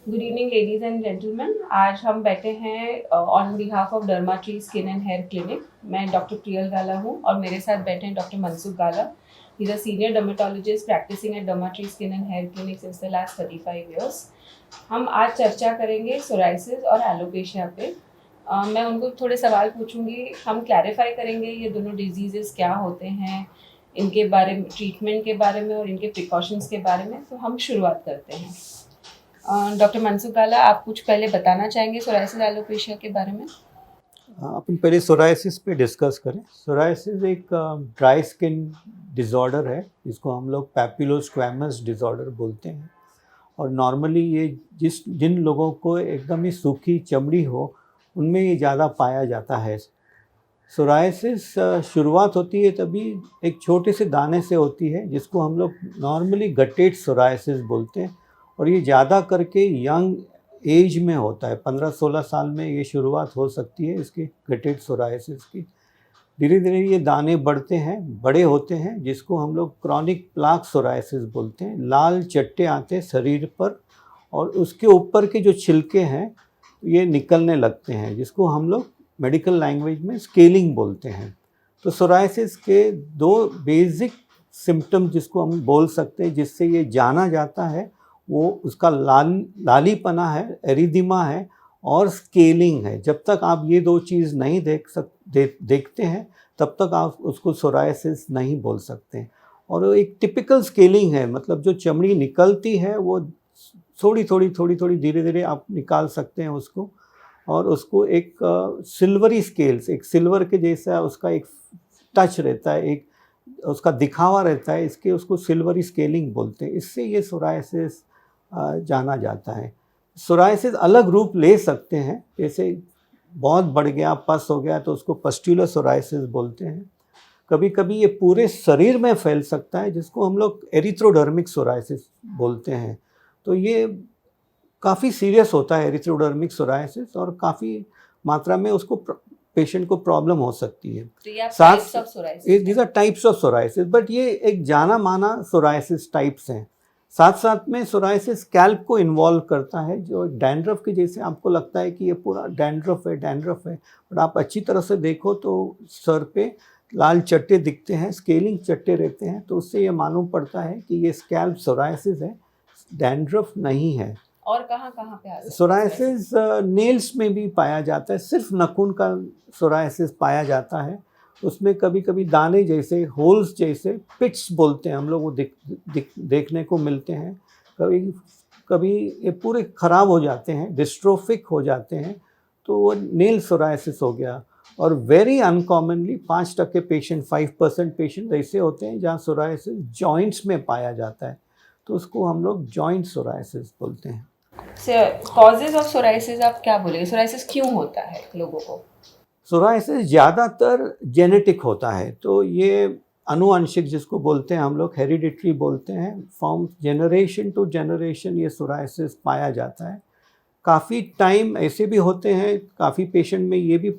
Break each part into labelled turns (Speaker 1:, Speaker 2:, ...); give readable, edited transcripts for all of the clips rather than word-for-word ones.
Speaker 1: Good evening ladies and gentleman. आज हम बैठे हैं on behalf of derma tree skin and hair clinic. मैं डॉक्टर प्रियल गाला हूँ और मेरे साथ बैठे हैं doctor Mansukh Gala. He is a senior dermatologist practicing at derma tree skin and hair clinic since the last 35 years. हम आज चर्चा करेंगे सोराइसिस और एलोपेशिया पे। मैं उनको थोड़े सवाल पूछूंगी, हम क्लैरिफाई करेंगे ये दोनों डिजीजेस क्या होते हैं, इनके बारे में, ट्रीटमेंट के बारे में और इनके प्रिकॉशंस के बारे में। तो हम शुरुआत करते हैं। डॉक्टर मनसुख गाला, आप कुछ पहले बताना चाहेंगे सोराइसिस एलोपेशिया के बारे में?
Speaker 2: अपन पहले सोराइसिस पे डिस्कस करें। सोराइसिस एक ड्राई स्किन डिज़ॉर्डर है जिसको हम लोग पैपिलोस्क्वेमस डिज़ॉर्डर बोलते हैं। और नॉर्मली ये जिन लोगों को एकदम ही सूखी चमड़ी हो उनमें ये ज़्यादा पाया जाता है। सोराइसिस शुरुआत होती है तभी एक छोटे से दाने से होती है जिसको हम लोग नॉर्मली गटेड सोराइसिस बोलते हैं। और ये ज़्यादा करके यंग एज में होता है, 15-16 साल में ये शुरुआत हो सकती है इसकी गटेड सोराइसिस की। धीरे धीरे ये दाने बढ़ते हैं, बड़े होते हैं, जिसको हम लोग क्रॉनिक प्लाक सोराइसिस बोलते हैं। लाल चट्टे आते हैं शरीर पर और उसके ऊपर के जो छिलके हैं ये निकलने लगते हैं, जिसको हम लोग मेडिकल लैंग्वेज में स्केलिंग बोलते हैं। तो सोराइसिस के दो बेसिक सिम्टम जिसको हम बोल सकते हैं जिससे ये जाना जाता है, वो उसका लालीपना है, एरिदिमा है और स्केलिंग है। जब तक आप ये दो चीज़ नहीं देखते हैं तब तक आप उसको सोराइसिस नहीं बोल सकते। और वो एक टिपिकल स्केलिंग है, मतलब जो चमड़ी निकलती है वो थोड़ी थोड़ी धीरे धीरे आप निकाल सकते हैं उसको। और उसको एक सिल्वरी स्केल्स, एक सिल्वर के जैसा उसका एक टच रहता है, एक उसका दिखावा रहता है, इसके उसको सिल्वरी स्केलिंग बोलते हैं। इससे ये सोराइसिस जाना जाता है। सोराइसिस अलग रूप ले सकते हैं, जैसे बहुत बढ़ गया, पस हो गया तो उसको पस्ट्यूलर सोराइसिस बोलते हैं। कभी कभी ये पूरे शरीर में फैल सकता है जिसको हम लोग एरिथ्रोडर्मिक सोराइसिस बोलते हैं। तो ये काफ़ी सीरियस होता है एरिथ्रोडर्मिक सोराइसिस, और काफ़ी मात्रा में उसको पेशेंट को प्रॉब्लम हो सकती है। These are types of psoriasis, but ये एक जाना माना सोराइसिस टाइप्स हैं। साथ साथ में सोराइसिस स्कैल्प को इन्वॉल्व करता है, जो डैंड्रफ के जैसे आपको लगता है कि ये पूरा डैंड्रफ है, बट आप अच्छी तरह से देखो तो सर पे लाल चट्टे दिखते हैं, स्केलिंग चट्टे रहते हैं। तो उससे ये मालूम पड़ता है कि ये स्कैल्प सोराइसिस है, डैंड्रफ नहीं है।
Speaker 1: और कहाँ कहाँ पे आ सकता है
Speaker 2: सोराइसिस? नेल्स में भी पाया जाता है, सिर्फ नाखून का सोराइसिस पाया जाता है। उसमें कभी कभी दाने जैसे, होल्स जैसे, पिट्स बोलते हैं हम लोग, वो देखने को मिलते हैं। कभी कभी ये पूरे ख़राब हो जाते हैं, डिस्ट्रोफिक हो जाते हैं, तो वो नेल सोराइसिस हो गया। और वेरी अनकॉमनली 5% पेशेंट, 5% पेशेंट ऐसे होते हैं जहाँ सोराइसिस जॉइंट्स में पाया जाता है, तो उसको हम लोग जॉइंट सोराइसिस बोलते हैं।
Speaker 1: कॉजेज ऑफ सोराइसिस आप क्या बोलेंगे? सोराइसिस क्यों होता है लोगों को?
Speaker 2: सोराइसिस ज़्यादातर जेनेटिक होता है, तो ये अनुवांशिक जिसको बोलते हैं हम लोग, हेरिडिटरी बोलते हैं। फ्रॉम जनरेशन टू जनरेशन ये सोराइसिस पाया जाता है। काफ़ी टाइम ऐसे भी होते हैं, काफ़ी पेशेंट में ये भी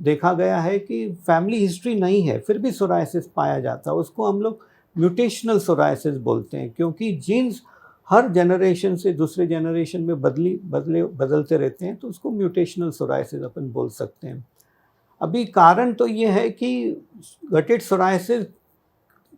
Speaker 2: देखा गया है कि फैमिली हिस्ट्री नहीं है फिर भी सोराइसिस पाया जाता है। उसको हम लोग म्यूटेशनल सोराइसिस बोलते हैं, क्योंकि जीन्स हर जनरेशन से दूसरे जनरेशन में बदलते रहते हैं, तो उसको म्यूटेशनल सोराइसिस अपन बोल सकते हैं। अभी कारण तो ये है कि गटेड सोराइसिस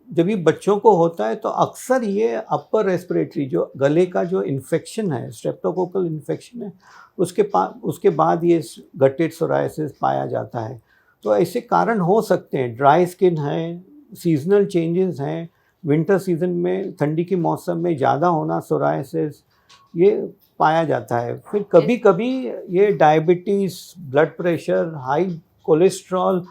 Speaker 2: जब ये बच्चों को होता है तो अक्सर ये अपर रेस्पिरेटरी, जो गले का जो इन्फेक्शन है, स्ट्रेप्टोकोकल इन्फेक्शन है, उसके बाद ये गटेड सोराइसिस पाया जाता है। तो ऐसे कारण हो सकते हैं, ड्राई स्किन है, सीजनल चेंजेस हैं, विंटर सीजन में ठंडी के मौसम में ज़्यादा होना सोराइसिस, ये पाया जाता है। फिर कभी कभी ये diabetes, blood pressure, high cholesterol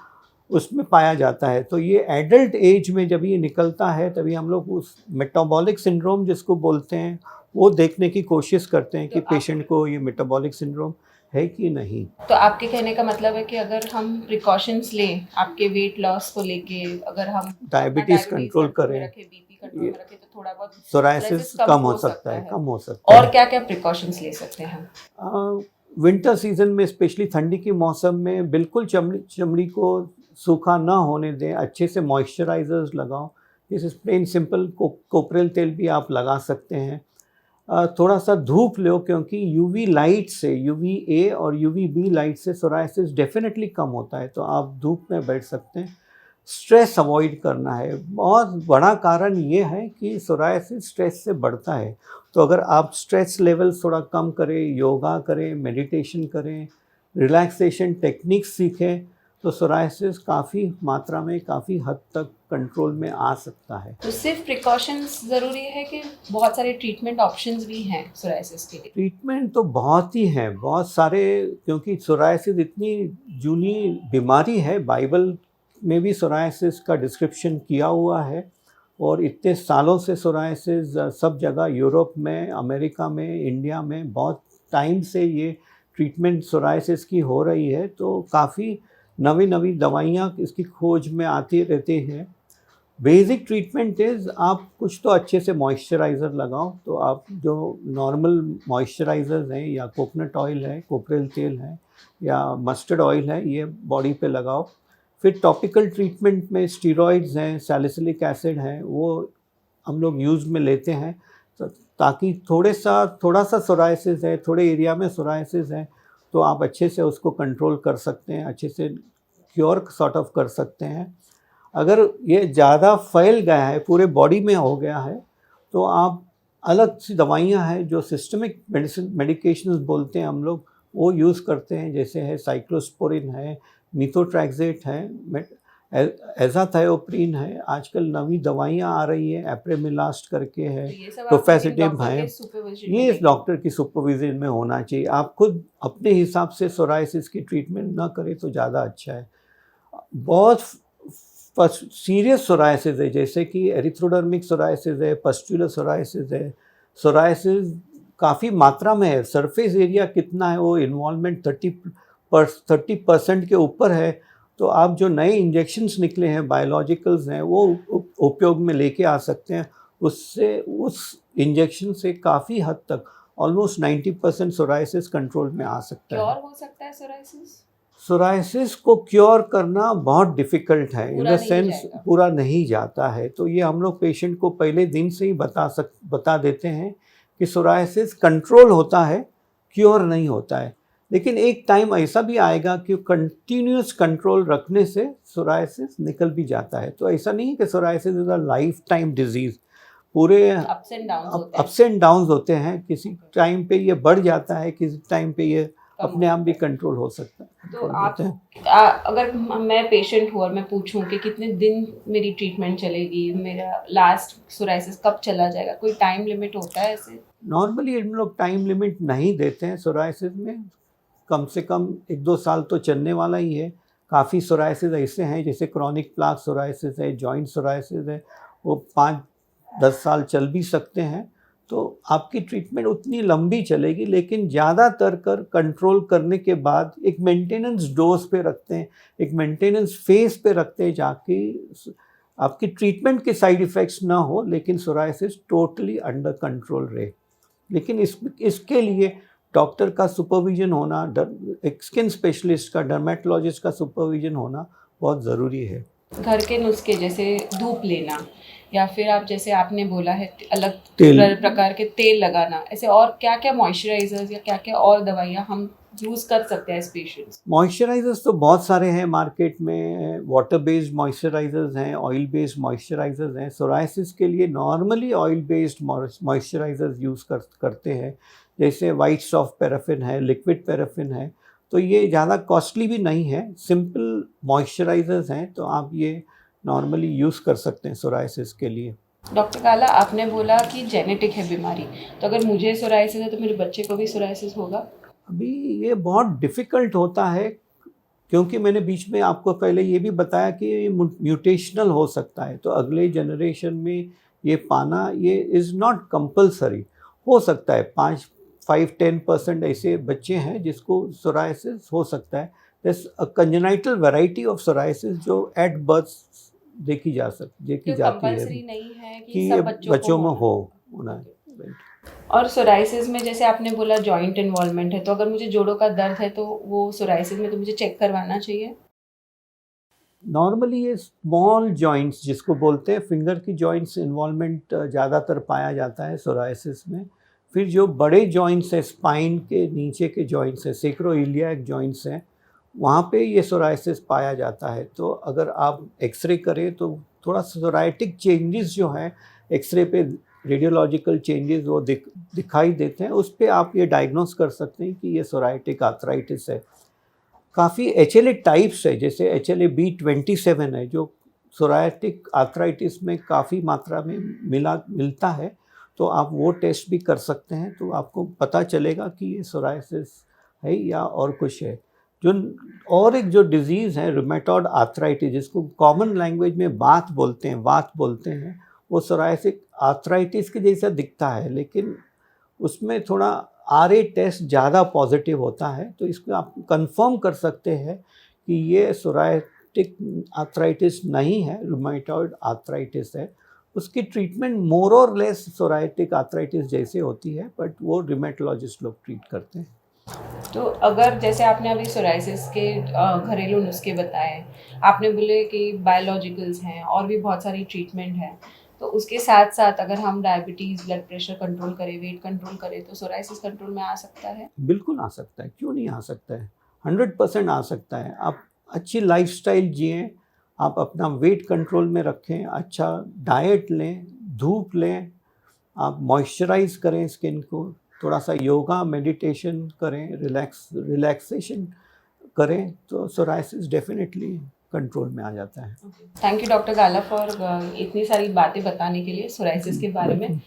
Speaker 2: उसमें पाया जाता है। तो ये एडल्ट एज में जब ये निकलता है तभी हम लोग उस मेटाबॉलिक सिंड्रोम जिसको बोलते हैं वो देखने की कोशिश करते हैं कि पेशेंट को ये मेटाबॉलिक सिंड्रोम है कि नहीं।
Speaker 1: तो आपके कहने का मतलब है कि अगर हम प्रिकॉशंस लें आपके वेट लॉस को लेके, अगर हम
Speaker 2: डायबिटीज़ कंट्रोल करें,
Speaker 1: बीपी कंट्रोल में रखें, तो थोड़ा बहुत
Speaker 2: सोराइसिस कम हो सकता है।
Speaker 1: और क्या क्या प्रिकॉशंस ले सकते हैं हम?
Speaker 2: विंटर सीजन में, स्पेशली ठंडी के मौसम में, बिल्कुल चमड़ी को सूखा ना होने दें, अच्छे से मॉइस्चराइजर्स लगाओ। जैसे प्लेन सिंपल कोपरेल तेल भी आप लगा सकते हैं। थोड़ा सा धूप लो, क्योंकि यूवी लाइट से, यूवी ए और यूवी बी लाइट से सोराइसिस डेफिनेटली कम होता है, तो आप धूप में बैठ सकते हैं। स्ट्रेस अवॉइड करना है, बहुत बड़ा कारण ये है कि सोराइसिस स्ट्रेस से बढ़ता है। तो अगर आप स्ट्रेस लेवल थोड़ा कम करें, योगा करें, मेडिटेशन करें, रिलैक्सेशन टेक्निक्स सीखें, तो सोराइसिस काफ़ी मात्रा में, काफ़ी हद तक कंट्रोल में आ सकता है।
Speaker 1: तो सिर्फ प्रिकॉशंस ज़रूरी है कि बहुत सारे ट्रीटमेंट ऑप्शंस भी हैं सोराइसिस के लिए?
Speaker 2: ट्रीटमेंट तो बहुत ही हैं, बहुत सारे, क्योंकि सोराइसिस इतनी जूनी बीमारी है, बाइबल में भी सोराइसिस का डिस्क्रिप्शन किया हुआ है, और इतने सालों से सोराइसिस सब जगह, यूरोप में, अमेरिका में, इंडिया में बहुत टाइम से ये ट्रीटमेंट सोराइसिस की हो रही है। तो काफ़ी नवी नवी दवाइयाँ इसकी खोज में आती रहती हैं। बेसिक ट्रीटमेंट इज़, आप कुछ तो अच्छे से मॉइस्चराइज़र लगाओ, तो आप जो नॉर्मल मॉइस्चराइज़र्स हैं, या कोकोनट ऑयल है, कोपरेल तेल है, या मस्टर्ड ऑयल है, ये बॉडी पे लगाओ। फिर टॉपिकल ट्रीटमेंट में स्टीरॉइड्स हैं, सैलिसिलिक एसिड है, वो हम लोग यूज़ में लेते हैं, तो ताकि थोड़ा सा सोराइसिस है, थोड़े एरिया में सोराइसिस है, तो आप अच्छे से उसको कंट्रोल कर सकते हैं, अच्छे से क्योर सॉर्ट ऑफ कर सकते हैं। अगर ये ज़्यादा फैल गया है, पूरे बॉडी में हो गया है, तो आप अलग सी दवाइयाँ हैं जो सिस्टमिक मेडिकेशंस बोलते हैं हम लोग, वो यूज़ करते हैं, जैसे है साइक्लोस्पोरिन है, मीथोट्रैक्सेट है, एज़ाथायोप्रिन है, आजकल नवी दवाइयाँ आ रही है, एप्रेमिलास्ट करके है,
Speaker 1: तो ये सब
Speaker 2: टोफेसिटिम
Speaker 1: डॉक्टर
Speaker 2: है।
Speaker 1: के सुपरविजन
Speaker 2: ये
Speaker 1: में
Speaker 2: डॉक्टर की सुपरविजन में होना चाहिए। आप खुद अपने हिसाब से सोराइसिस की ट्रीटमेंट ना करें तो ज़्यादा अच्छा है। बहुत सीरियस सोराइसिस है, जैसे कि एरिथ्रोडर्मिक सोराइसिस है, पस्ट्यूलर सोराइसिस है। सोराइसिस काफ़ी मात्रा में है, सरफेस एरिया कितना है, वो इन्वॉल्वमेंट 30% के ऊपर है, तो आप जो नए इंजेक्शन्स निकले हैं, बायोलॉजिकल्स हैं, वो उपयोग में लेके आ सकते हैं। उससे, उस इंजेक्शन से काफ़ी हद तक, ऑलमोस्ट 90% सोराइसिस कंट्रोल में आ सकता है।
Speaker 1: क्योर हो सकता है सोराइसिस?
Speaker 2: सोराइसिस को क्योर करना बहुत डिफ़िकल्ट है, इन
Speaker 1: पूरा
Speaker 2: द
Speaker 1: नहीं
Speaker 2: सेंस
Speaker 1: जाएगा।
Speaker 2: पूरा नहीं जाता है। तो ये हम लोग पेशेंट को पहले दिन से ही बता देते हैं कि सोराइसिस कंट्रोल होता है, क्योर नहीं होता है। लेकिन एक टाइम ऐसा भी आएगा कि कंटिन्यूअस कंट्रोल रखने से सोराइसिस निकल भी जाता है। तो ऐसा नहीं है कि psoriasis is a life time disease, पूरे
Speaker 1: अप्स एंड डाउन्स होते हैं।
Speaker 2: अप्स एंड डाउन्स होते हैं। किसी टाइम पे ये बढ़ जाता है, किसी टाइम पे ये अपने आप भी कंट्रोल हो सकता है।
Speaker 1: तो आप अगर मैं पेशेंट हूँ और मैं पूछूं कि कितने दिन मेरी ट्रीटमेंट चलेगी, मेरा लास्ट सोराइसिस कब चला जाएगा, कोई टाइम लिमिट होता है ऐसे?
Speaker 2: नॉर्मली हम लोग टाइम लिमिट नहीं देते हैं सोराइसिस में, कम से कम 1-2 साल तो चलने वाला ही है। काफ़ी सोराइसिस ऐसे हैं, जैसे क्रॉनिक प्लाक सोराइसिस है, जॉइंट सोराइसिस है, वो 5-10 साल चल भी सकते हैं। तो आपकी ट्रीटमेंट उतनी लंबी चलेगी, लेकिन ज़्यादातर कंट्रोल करने के बाद एक मेंटेनेंस डोज पे रखते हैं, एक मेंटेनेंस फेज़ पे रखते हैं, जाके आपकी ट्रीटमेंट के साइड इफ़ेक्ट्स ना हो, लेकिन सोराइसिस टोटली अंडर कंट्रोल रहे। लेकिन इसके लिए डॉक्टर का सुपरविज़न होना, एक स्किन स्पेशलिस्ट का, डर्मेटोलॉजिस्ट का सुपरविज़न होना बहुत ज़रूरी है।
Speaker 1: घर के नुस्खे जैसे धूप लेना, या फिर आप जैसे आपने बोला है अलग प्रकार के तेल लगाना, ऐसे और क्या क्या मॉइस्चराइजर्स या क्या क्या और दवाइयाँ हम यूज़ कर सकते हैं एज पेशेंट्स?
Speaker 2: मॉइस्चराइजर्स तो बहुत सारे हैं मार्केट में, वाटर बेस्ड मॉइस्चराइजर्स हैं, ऑयल बेस्ड मॉइस्चराइजर्स हैं। सोराइसिस के लिए normally oil based moisturisers use करते हैं, जैसे वाइट सॉफ्ट पैराफिन है, लिक्विड पैराफिन है। तो ये ज़्यादा कॉस्टली भी नहीं है, सिंपल मॉइस्चराइजर्स हैं, तो आप ये नॉर्मली यूज़ कर सकते हैं सोराइसिस के लिए।
Speaker 1: डॉक्टर काला, आपने बोला कि जेनेटिक है बीमारी, तो अगर मुझे सोराइसिस है तो मेरे बच्चे को भी सोराइसिस होगा?
Speaker 2: अभी ये बहुत डिफ़िकल्ट होता है, क्योंकि मैंने बीच में आपको पहले ये भी बताया कि ये म्यूटेशनल हो सकता है, तो अगले जनरेशन में ये पाना, ये इज़ नॉट कंपल्सरी। हो सकता है 5-10% ऐसे बच्चे हैं जिसको सोराइसिस हो सकता है। This a congenital variety of psoriasis जो एट बर्थ देखी जाती है
Speaker 1: कंपल्सरी नहीं है कि
Speaker 2: कि
Speaker 1: सब
Speaker 2: ये
Speaker 1: बच्चों
Speaker 2: बच्चों
Speaker 1: को
Speaker 2: में होना है।
Speaker 1: और सोराइसिस में जैसे आपने बोला जॉइंट इन्वॉल्वमेंट है, तो अगर मुझे जोड़ों का दर्द है तो वो सोराइसिस में तो मुझे चेक करवाना चाहिए?
Speaker 2: नॉर्मली ये स्मॉल जॉइंट्स जिसको बोलते हैं, फिंगर की जॉइंट्स इन्वॉल्वमेंट ज़्यादातर पाया जाता है सोराइसिस में। फिर जो बड़े जॉइंट्स हैं, स्पाइन के नीचे के जॉइंट्स हैं, सेक्रोइलियाक जॉइंट्स हैं, वहाँ पे ये सोराइसिस पाया जाता है। तो अगर आप एक्सरे करें तो थोड़ा सोराइटिक चेंजेस जो हैं एक्सरे पे, रेडियोलॉजिकल चेंजेस वो दिखाई देते हैं, उस पे आप ये डायग्नोस कर सकते हैं कि ये सोराइटिक आर्थराइटिस है। काफ़ी HLA टाइप्स है, जैसे HLA-B27 है जो सोराइटिक आर्थराइटिस में काफ़ी मात्रा में मिलता है, तो आप वो टेस्ट भी कर सकते हैं, तो आपको पता चलेगा कि ये सोराइसिस है या और कुछ है। जो और एक जो डिज़ीज़ है रूमेटॉइड आर्थराइटिस, जिसको कॉमन लैंग्वेज में वात बोलते हैं, वो सोराइसिक आर्थराइटिस के जैसा दिखता है, लेकिन उसमें थोड़ा RA टेस्ट ज़्यादा पॉजिटिव होता है, तो इसको आप कंफर्म कर सकते हैं कि ये सोराइटिक आर्थराइटिस नहीं है, रूमेटॉइड आर्थराइटिस है। उसकी ट्रीटमेंट मोर और लेस सोराइटिक आर्थराइटिस जैसे होती है, बट वो रूमेटोलॉजिस्ट लोग ट्रीट करते हैं।
Speaker 1: तो अगर जैसे आपने अभी सोराइसिस के घरेलू नुस्खे बताए, आपने बोले कि बायोलॉजिकल्स हैं और भी बहुत सारी ट्रीटमेंट है, तो उसके साथ साथ अगर हम डायबिटीज़, ब्लड प्रेशर कंट्रोल करें, वेट कंट्रोल करें, तो सोराइसिस कंट्रोल में आ सकता है?
Speaker 2: बिल्कुल आ सकता है, क्यों नहीं आ सकता है, 100% आ सकता है। आप अच्छी लाइफस्टाइल जिएं, आप अपना वेट कंट्रोल में रखें, अच्छा डाइट लें, धूप लें, आप मॉइस्चराइज करें स्किन को, थोड़ा सा योगा मेडिटेशन करें, रिलैक्सेशन करें, तो सोराइसिस डेफिनेटली कंट्रोल में आ जाता है।
Speaker 1: Thank you doctor gala for इतनी सारी बातें बताने के लिए सोराइसिस के बारे में।